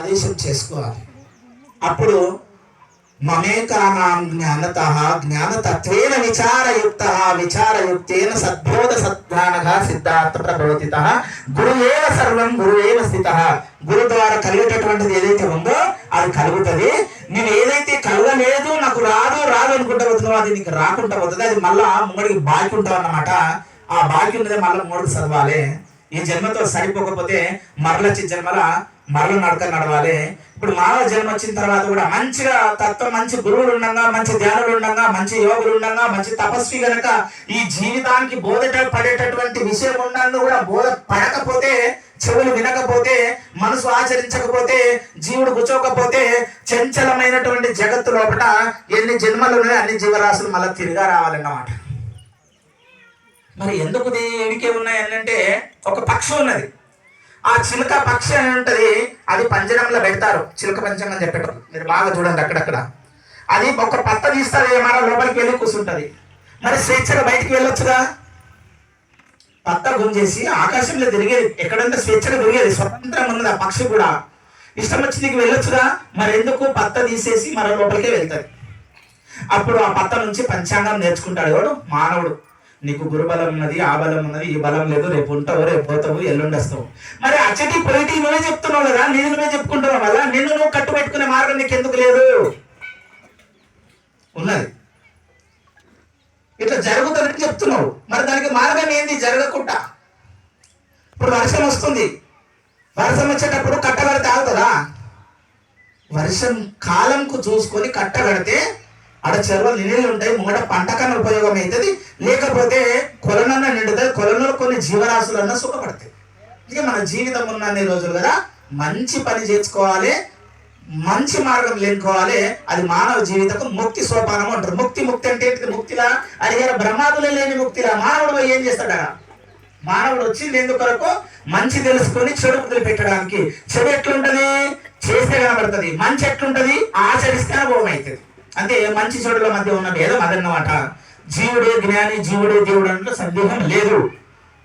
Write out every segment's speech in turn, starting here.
ఆదేశం చేసుకోవాలి. అప్పుడు మమేకానాం జ్ఞానతః జ్ఞానతత్వేన విచారయుక్తేన సద్బోధ సద్జ్ఞానః సిద్ధార్థ ప్రబోధితః గురువేవ సర్వం గురువేవ స్థితః. గురు ద్వారా కలిగేటటువంటిది ఏదైతే ఉందో అది కలుగుతుంది. నేను ఏదైతే కలగలేదు, నాకు రాదు అనుకుంటా పోతున్నావు, అది నీకు రాకుండా పోతుంది. అది మళ్ళా ముంగడికి బాకి ఉంటావు అన్నమాట. ఆ బాకి ఉన్నదే మళ్ళీ మూడు చదవాలి. ఈ జన్మతో సరిపోకపోతే మరలొచ్చి జన్మల మరల నడక నడవాలి. ఇప్పుడు మానవ జన్మ వచ్చిన తర్వాత కూడా మంచిగా తత్వం, మంచి గురువులు ఉండగా, మంచి ధ్యానులు ఉండగా, మంచి యోగులు ఉండగా, మంచి తపస్వి గనక ఈ జీవితానికి పడేటటువంటి విషయం ఉండగా కూడా బోధ పడకపోతే, చెవులు వినకపోతే, మనసు ఆచరించకపోతే, జీవుడు కూర్చోకపోతే చంచలమైనటువంటి జగత్తు లోపల ఎన్ని జన్మలు ఉన్నాయో అన్ని జీవరాశులు మళ్ళీ తిరిగా రావాలన్నమాట. మరి ఎందుకు ఎడికే ఉన్నాయి అంటే ఒక పక్షి ఉన్నది. ఆ చిలుక పక్షి అని ఉంటది. అది పంజరంలో పెడతారు, చిలుక పంచం అని చెప్పేటప్పుడు మీరు బాగా చూడండి. అక్కడక్కడ అది ఒక పత్త తీస్తుంది, ఏమైనా లోపలికి వెళ్ళి కూర్చుంటది. మరి స్వేచ్ఛగా బయటికి వెళ్ళొచ్చుగా. పత్త గుంజేసి ఆకాశంలో తిరిగేది, ఎక్కడంటే స్వేచ్ఛగా తిరిగేది, స్వతంత్రం ఉన్నది ఆ పక్షి కూడా. ఇష్టం వచ్చి నీకు వెళ్ళొచ్చుగా. మరి ఎందుకు పత్త తీసేసి మరో లోపలికే వెళ్తారు. అప్పుడు ఆ పత్త నుంచి పంచాంగం నేర్చుకుంటాడు ఎవడు? మానవుడు. నీకు గురుబలం ఉన్నది, ఆ బలం ఉన్నది, ఈ బలం లేదు, రేపు ఉంటావు, రేపు పోతావు, ఎల్లుండి వస్తావు. మరి అచ్చటి పొలిటీ నువ్వే చెప్తున్నావు కదా, నేను నువ్వే చెప్పుకుంటున్నావు కదా. నిన్ను నువ్వు కట్టుబెట్టుకునే మార్గం నీకు ఎందుకు లేదు? ఉన్నది. ఇట్లా జరుగుతుందని చెప్తున్నావు. మరి దానికి మార్గం ఏంది? జరగకుండా. ఇప్పుడు వర్షం వస్తుంది, వర్షం వచ్చేటప్పుడు కట్టగడితే ఆగుతుందా? వర్షం కాలంకు చూసుకొని కట్టగడితే ఆడ చెరువులు నీళ్ళు ఉంటాయి, ముంగట పంట కన్నా ఉపయోగం అవుతుంది, లేకపోతే కొలనన్న నిండుతుంది, కొలంలో కొన్ని జీవరాశులన్నా సుఖపడతాయి. ఇక మన జీవితం ఉన్న రోజులు కదా మంచి పని చేసుకోవాలి, మంచి మార్గం లేనుకోవాలి. అది మానవ జీవితకు ముక్తి సోపానం అంటారు. ముక్తి అంటే ముక్తిలా అడిగారు, బ్రహ్మాదులే లేని ముక్తిలా. మానవుడు ఏం చేస్తాడా? మానవుడు వచ్చింది ఎందుకొరకు? మంచి తెలుసుకొని చెడు వదిలిపెట్టడానికి. చెడు ఎట్లుంటది? చేస్తే కనబడుతుంది. మంచి ఎట్లుంటది? ఆచరిస్తే అనుభవం అవుతుంది. అంటే మంచి చెడుల మధ్య ఉన్న భేదం అదన్నమాట. జీవుడే జ్ఞాని, జీవుడే దేవుడు అంటే సందేహం లేదు.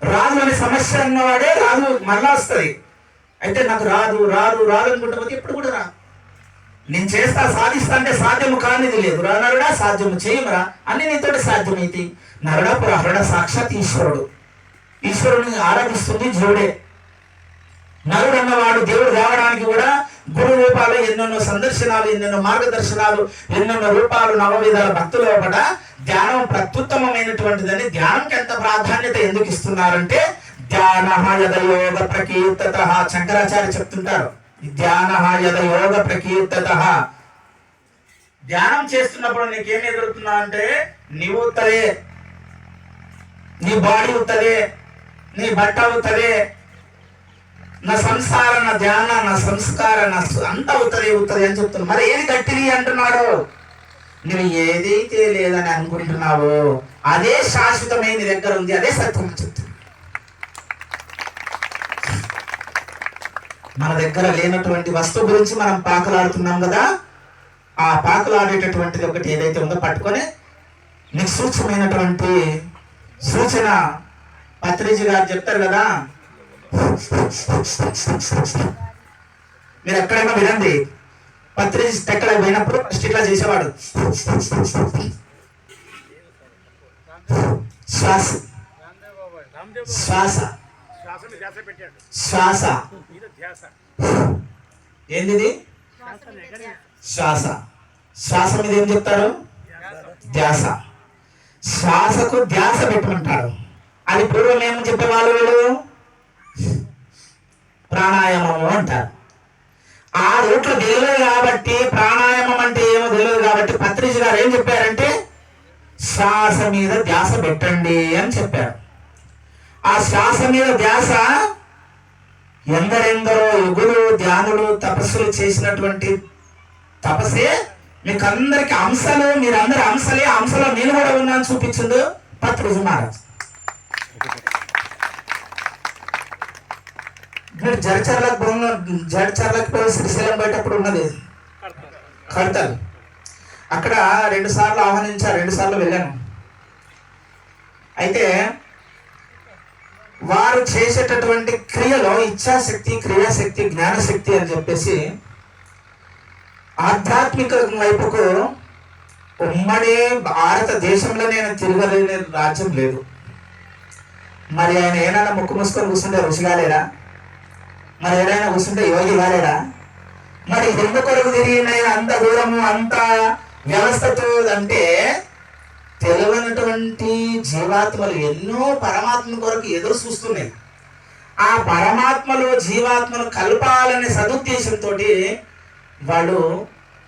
రాదు అనే సమస్య అన్నవాడే రాదు మళ్ళా వస్తుంది. అయితే నాకు రాదు అనుకుంటే ఎప్పుడు కూడా రా. నేను చేస్తా, సాధిస్తా అంటే సాధ్యము కానిది లేదు. నరుడా సాధ్యము చేయమరా, అన్ని నీతోటి సాధ్యమైతే. నరుడా పురహరుడ సాక్షాత్ ఈశ్వరుడు. ఈశ్వరుని ఆరాధిస్తుంది జీవుడే. నరుడు అన్నవాడు దేవుడు రావడానికి కూడా గురు రూపాలు, ఎన్నెన్నో సందర్శనాలు, ఎన్నెన్నో మార్గదర్శనాలు, ఎన్నెన్నో రూపాలు, నవవిధాల భక్తుల లోపల ధ్యానం ప్రత్యుత్తమమైనటువంటిదని. ధ్యానంకి ఎంత ప్రాధాన్యత ఎందుకు ఇస్తున్నారంటే ధ్యాన యద యోగ ప్రకీర్తత. శంకరాచార్య చెప్తుంటారు, ధ్యాన యద యోగ ప్రకీర్తత. ధ్యానం చేస్తున్నప్పుడు నీకేం ఎదురుతున్నా అంటే నీవు ఉత్తరే, నీ బాడీ ఉత్తరే, నీ బట్ట ఉత్తరే, నా సంసార, నా ధ్యాన, నా సంస్కార, నా అంతా ఉత్తరే అని చెప్తున్నాడు. మరి ఏది గట్టిది అంటున్నాడు? నువ్వు ఏదైతే లేదని అనుకుంటున్నావో అదే శాశ్వతమైన నీ దగ్గర ఉంది, అదే సత్యం అని చెప్తున్నాడు. మన దగ్గర లేనటువంటి వస్తువు గురించి మనం పాకలాడుతున్నాం కదా. ఆ పాకలాడేటటువంటిది ఒకటి ఏదైతే ఉందో పట్టుకొని నీకు సూక్ష్మమైనటువంటి సూచన పత్రిజీ గారు చెప్తారు కదా. మీరు ఎక్కడైనా వినండి, పత్రిజీ ఎక్కడ పోయినప్పుడు ఫస్ట్ ఇట్లా చేసేవాడు. శ్వాస శ్వాస శ్వాస ఏంది? శ్వాస. శ్వాస మీద ఏం చెప్తారు? ధ్యాస. శ్వాసకు ధ్యాస పెట్టుకుంటాడు. అది పూర్వం ఏమని చెప్పేవాళ్ళు? వీళ్ళు ప్రాణాయామము అంటారు. ఆ రూట్లో తెలియదు కాబట్టి, ప్రాణాయామం అంటే ఏమో తెలియదు కాబట్టి పత్రిజీ గారు ఏం చెప్పారంటే శ్వాస మీద ధ్యాస పెట్టండి అని చెప్పారు. ఆ శ్వాస మీద ధ్యాస ఎందరెందరో యుగులు, ధ్యానులు, తపస్సులు చేసినటువంటి తపస్సే మీకు అందరికి అంశలు, మీరందరి అంశలే, అంశలో నేను కూడా ఉన్నాను చూపించిండు పత్రిజీ మహారాజ్. జడ్చర్లకు పోయి శ్రీశైలం బయటప్పుడు ఉన్నది కడతలు. అక్కడ 2 సార్లు ఆహ్వానించారు, 2 సార్లు వెళ్ళాను. అయితే వారు చేసేటటువంటి క్రియలో ఇచ్ఛాశక్తి, క్రియాశక్తి, జ్ఞానశక్తి అని చెప్పేసి ఆధ్యాత్మిక వైపుకు ఉమ్మడి భారతదేశంలో నేను తిరగలేని రాజ్యం లేదు. మరి ఆయన ఏమైనా ముక్కు మూసుకొని కూర్చుంటే ఋషి కాలేడా? మరి ఏదైనా కూర్చుంటే యోగి కాలేడా? మరి రెండు కొరకు తిరిగిన అంత దూరము అంత వ్యవస్థతో అంటే తెలియనటువంటి జీవాత్మలు ఎన్నో పరమాత్మ కొరకు ఎదురు చూస్తున్నాయి. ఆ పరమాత్మలో జీవాత్మను కలపాలనే సదుద్దేశంతో వాళ్ళు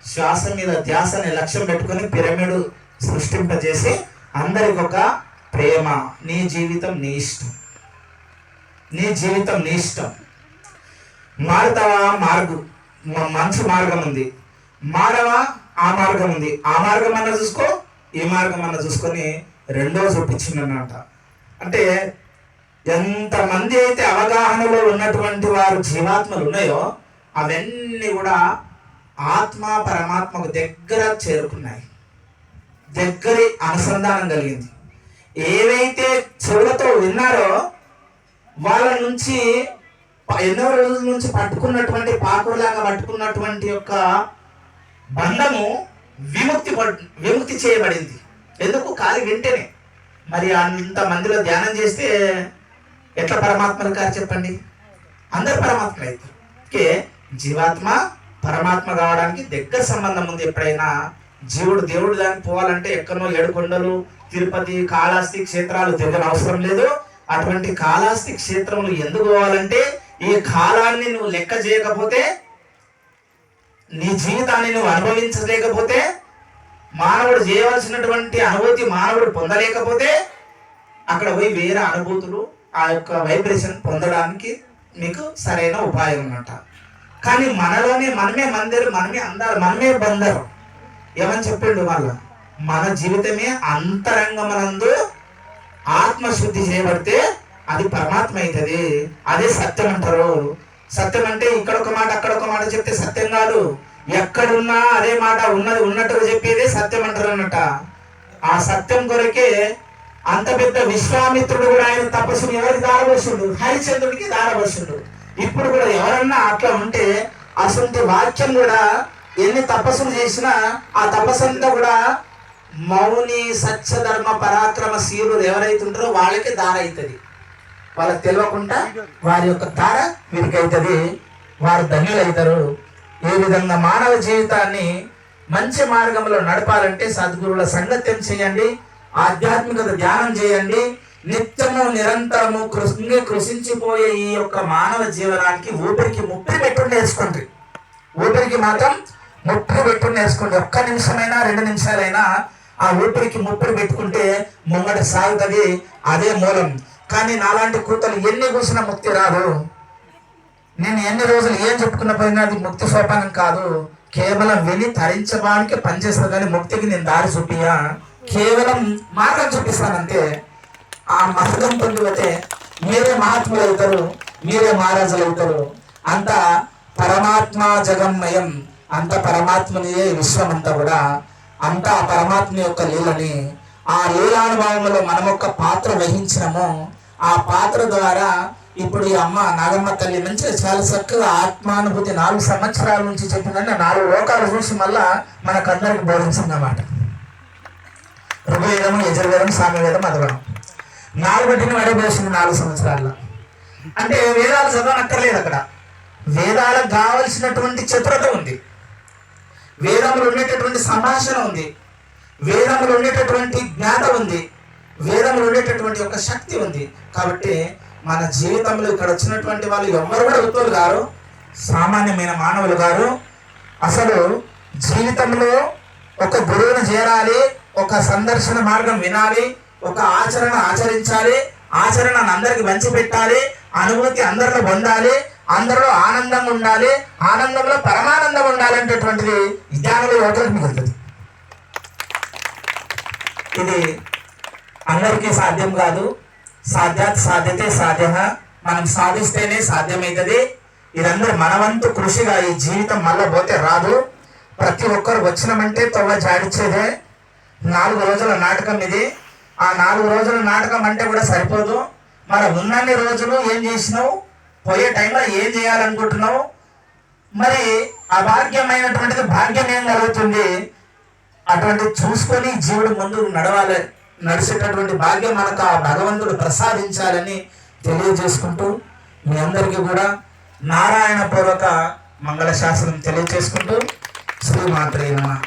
శ్వాస మీద ధ్యాసని లక్ష్యం పెట్టుకొని పిరమిడ్ సృష్టింపజేసి అందరికి ఒక ప్రేమ, నీ జీవితం నీ ఇష్టం, నీ జీవితం నీ ఇష్టం. మారుతావా? మంచి మార్గం ఉంది. మారవా? ఆ మార్గం ఉంది. ఆ మార్గం అన్న చూసుకో, ఈ మార్గం అన్న చూసుకొని రెండో చూపించిందన్నమాట. అంటే ఎంతమంది అయితే అవగాహనలో ఉన్నటువంటి వారు జీవాత్మలు ఉన్నాయో అవన్నీ కూడా ఆత్మ పరమాత్మకు దగ్గర చేరుకున్నాయి, దగ్గరి అనుసంధానం కలిగింది. ఏవైతే చెవులతో విన్నారో వాళ్ళ నుంచి ఎన్నో రోజుల నుంచి పట్టుకున్నటువంటి పాకులాగా పట్టుకున్నటువంటి యొక్క బంధము విముక్తి చేయబడింది. ఎందుకు? కాలి వింటేనే. మరి అంత మందిలో ధ్యానం చేస్తే ఎట్లా పరమాత్మలు కాదు చెప్పండి? అందరు పరమాత్మలు అయితే ఓకే. జీవాత్మ పరమాత్మ కావడానికి దగ్గర సంబంధం ఉంది. ఎప్పుడైనా జీవుడు దేవుడు దానికి పోవాలంటే ఎక్కడో 7 కొండలు, తిరుపతి, కాళహస్తి క్షేత్రాలు తిరగని అవసరం లేదు. అటువంటి కాళహస్తి క్షేత్రములు ఎందుకు పోవాలంటే ఈ కాలాన్ని నువ్వు లెక్క చేయకపోతే, నీ జీవితాన్ని నువ్వు అనుభవించలేకపోతే, మానవుడు చేయవలసినటువంటి అనుభూతి మానవుడు పొందలేకపోతే అక్కడ పోయి వేరే అనుభూతులు ఆ యొక్క వైబ్రేషన్ పొందడానికి మీకు సరైన ఉపాయం అన్నమాట. కానీ మనలోనే మనమే మందిరు, మనమే అందరు, మనమే బందరు. ఏమని చెప్పిండు మళ్ళా? మన జీవితమే అంతరంగమనందు ఆత్మశుద్ధి చేయబడితే అది పరమాత్మ అవుతుంది. అదే సత్యం అంటారు. సత్యం అంటే ఇక్కడ ఒక మాట అక్కడ ఒక మాట చెప్తే సత్యం కాదు. ఎక్కడున్నా అదే మాట ఉన్నది ఉన్నట్టుగా చెప్పేదే సత్యం అంటారు అన్నట. ఆ సత్యం కొరకే అంత పెద్ద విశ్వామిత్రుడు కూడా ఆయన తపస్సును ఎవరికి దారబోసుడు? హరిచంద్రుడికి దారబోసుడు. ఇప్పుడు కూడా ఎవరన్నా అట్లా ఉంటే అసలు వాక్యం కూడా ఎన్ని తపస్సులు చేసినా ఆ తపస్సంతా కూడా మౌని సత్యధర్మ పరాక్రమశీలుడు ఎవరైతే ఉంటారో వాళ్ళకి దార అవుతుంది. వాళ్ళకి తెలియకుండా వారి యొక్క దార వీరికి అవుతుంది. వారు ధన్యులు అవుతారు. ఏ విధంగా మానవ జీవితాన్ని మంచి మార్గంలో నడపాలంటే సద్గురువుల సంగత్యం చేయండి, ఆధ్యాత్మికత ధ్యానం చేయండి. నిత్యము నిరంతరము కృషించిపోయే ఈ యొక్క మానవ జీవనానికి ఊపిరికి ముప్పి పెట్టుకుని నేర్చుకోండి. ఊపిరికి మాత్రం ముప్పి పెట్టుకుని నేర్చుకోండి. 1 నిమిషమైనా 2 నిమిషాలైనా ఆ ఊపిరికి ముప్పిడి పెట్టుకుంటే ముంగట సాగుతుంది. అదే మూలం. కానీ నాలాంటి కూతలు ఎన్ని కూర్చున్నా ముక్తి రాదు. నేను ఎన్ని రోజులు ఏం చెప్పుకున్న పోయినా అది ముక్తి సోపానం కాదు. కేవలం విని తరించడానికి పనిచేస్తుంది. కానీ ముక్తికి నేను దారి చూపియా, కేవలం మార్గం చూపిస్తానంతే. ఆ మార్గం పొందిపోతే మీరే మహాత్ములు అవుతారు, మీరే మహారాజులు అవుతారు. అంత పరమాత్మ జగన్మయం, అంత పరమాత్మనియే విశ్వం అంతా కూడా. అంతా ఆ పరమాత్మ యొక్క లీలని, ఆ లీలానుభవంలో మనం ఒక పాత్ర వహించినము. ఆ పాత్ర ద్వారా ఇప్పుడు ఈ అమ్మ నాగమ్మ తల్లి నుంచి చాలా చక్కగా ఆత్మానుభూతి 4 సంవత్సరాల నుంచి చెప్పిందంటే 4 లోకాలు చూసి మళ్ళా మనకందరికి బోధించిందన్నమాట. ఋగ్వేదం, యజుర్వేదం, సామవేదం, అథర్వణం 4 వడబోసింది 4 సంవత్సరాల్లో. అంటే వేదాలు చదవనక్కర్లేదు. అక్కడ వేదాలకు కావలసినటువంటి చతురత ఉంది, వేదములు ఉండేటటువంటి సంభాషణ ఉంది, వేదములు ఉండేటటువంటి జ్ఞాత ఉంది, వేదములు ఉండేటటువంటి ఒక శక్తి ఉంది. కాబట్టి మన జీవితంలో ఇక్కడ వచ్చినటువంటి వాళ్ళు ఎవరు కూడా వ్యక్తులు గారు, సామాన్యమైన మానవులు గారు. అసలు జీవితంలో ఒక గురువును చేరాలి, ఒక సందర్శన మార్గం వినాలి, ఒక ఆచరణ ఆచరించాలి, ఆచరణను అందరికి పంచిపెట్టాలి, అనుభూతి అందరిలో పొందాలి, అందరిలో ఆనందంగా ఉండాలి, ఆనందంలో పరమానందం ఉండాలంటటువంటిది జ్ఞానంలో యోగానికి మిగులుతుంది. ఇది అందరికీ సాధ్యం కాదు. సాధ్యతే సాధ్య, మనం సాధిస్తేనే సాధ్యమవుతుంది. ఇదందరూ మనవంతు కృషిగా ఈ జీవితం మళ్ళీ పోతే రాదు. ప్రతి ఒక్కరు వచ్చినామంటే తొవ్వ జాడిచ్చేదే. 4 రోజుల నాటకం ఇది. ఆ 4 రోజుల నాటకం అంటే కూడా సరిపోదు. మరి ఉన్నన్ని రోజులు ఏం చేసినావు, పోయే టైంలో ఏం చేయాలనుకుంటున్నావు, మరి అభాగ్యమైనటువంటిది భాగ్యం ఏం కలుగుతుంది? అటువంటి చూసుకొని జీవుడు ముందు నడవాలి, నడిచేటటువంటి భాగ్యం మనకు ఆ భగవంతుడు ప్రసాదించాలని తెలియజేసుకుంటూ మీ అందరికీ కూడా నారాయణ పూర్వక మంగళ శాస్త్రం తెలియజేసుకుంటూ శ్రీమాత్రే నమః.